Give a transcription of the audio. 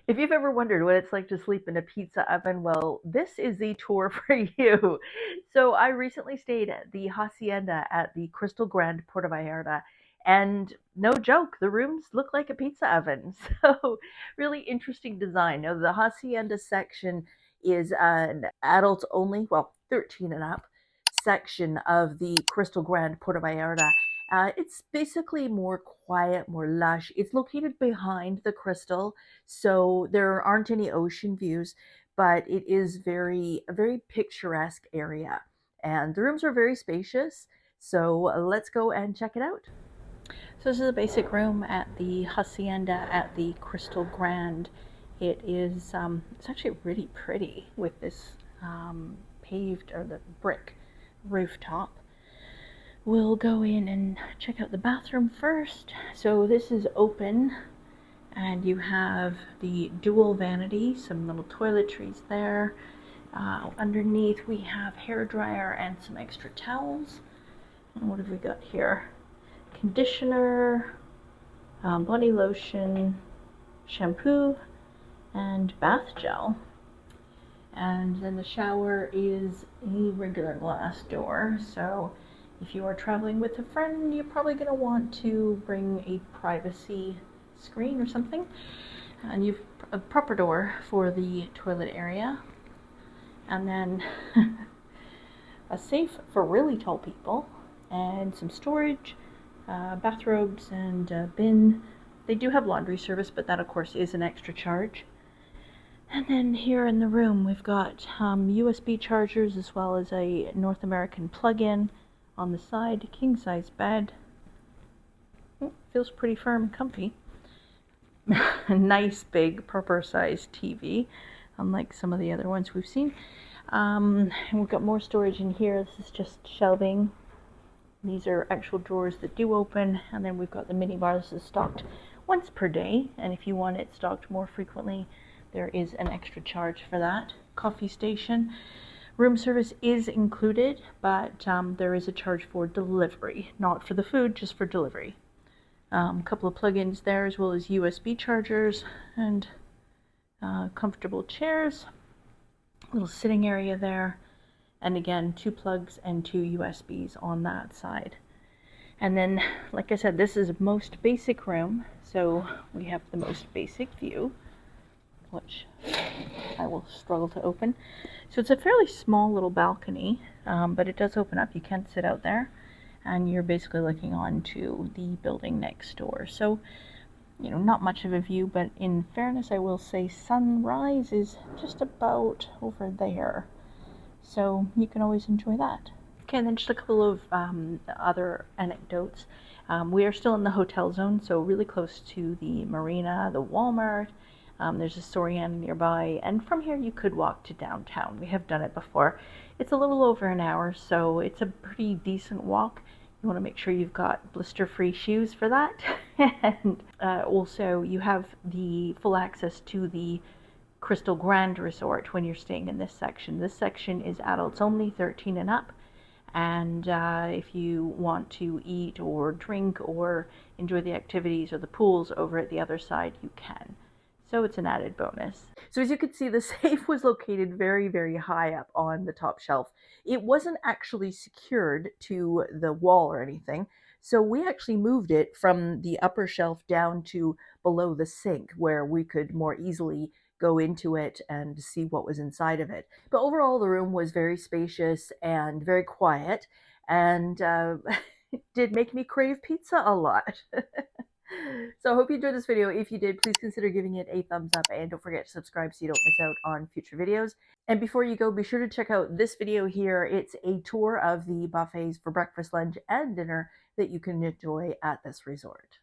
If you've ever wondered what it's like to sleep in a pizza oven, well, this is the tour for you. So I recently stayed at the Hacienda at the Krystal Grand Puerto Vallarta, and no joke, the rooms look like a pizza oven. So really interesting design. Now the Hacienda section is an adults only, well, 13 and up section of the Krystal Grand Puerto Vallarta. It's basically more quiet, more lush. It's located behind the Krystal, so there aren't any ocean views, but it is a very picturesque area. And the rooms are very spacious, so let's go and check it out. So this is a basic room at the Hacienda at the Krystal Grand. It is, it's actually really pretty with this paved, or the brick rooftop. We'll go in and check out the bathroom first. So this is open, and you have the dual vanity, some little toiletries there. Underneath we have hair dryer and some extra towels. And what have we got here? Conditioner, body lotion, shampoo, and bath gel. And then the shower is a regular glass door, so if you are traveling with a friend, you're probably going to want to bring a privacy screen or something. And you've a proper door for the toilet area. And then a safe for really tall people, and some storage, bathrobes, and a bin. They do have laundry service, but that of course is an extra charge. And then here in the room we've got USB chargers, as well as a North American plug-in. On the side, king-size bed. Feels pretty firm and comfy. A nice big proper-sized TV, unlike some of the other ones we've seen. And we've got more storage in here. This is just shelving. These are actual drawers that do open. And then we've got the mini bar. This is stocked once per day, and if you want it stocked more frequently, there is an extra charge for that. Coffee station. Room service is included, but there is a charge for delivery, not for the food, just for delivery. A couple of plug-ins there, as well as USB chargers, and comfortable chairs. Little sitting area there, and again, 2 plugs and 2 USBs on that side. And then, like I said, this is most basic room, so we have the most basic view, which I will struggle to open. So it's a fairly small little balcony, but it does open up. You can sit out there, and you're basically looking onto the building next door. So, you know, not much of a view, but in fairness, I will say sunrise is just about over there. So you can always enjoy that. Okay, and then just a couple of other anecdotes. We are still in the hotel zone, so really close to the marina, the Walmart. There's a Soriana nearby, and from here you could walk to downtown. We have done it before. It's a little over an hour, so it's a pretty decent walk. You want to make sure you've got blister-free shoes for that. And also you have the full access to the Krystal Grand Resort when you're staying in this section. This section is adults only, 13 and up. And if you want to eat or drink or enjoy the activities or the pools over at the other side, you can. So it's an added bonus. So as you can see, the safe was located very, very high up on the top shelf. It wasn't actually secured to the wall or anything. So we actually moved it from the upper shelf down to below the sink, where we could more easily go into it and see what was inside of it. But overall, the room was very spacious and very quiet, and it did make me crave pizza a lot. So I hope you enjoyed this video. If you did, please consider giving it a thumbs up, and don't forget to subscribe so you don't miss out on future videos. And before you go, be sure to check out this video here. It's a tour of the buffets for breakfast, lunch, and dinner that you can enjoy at this resort.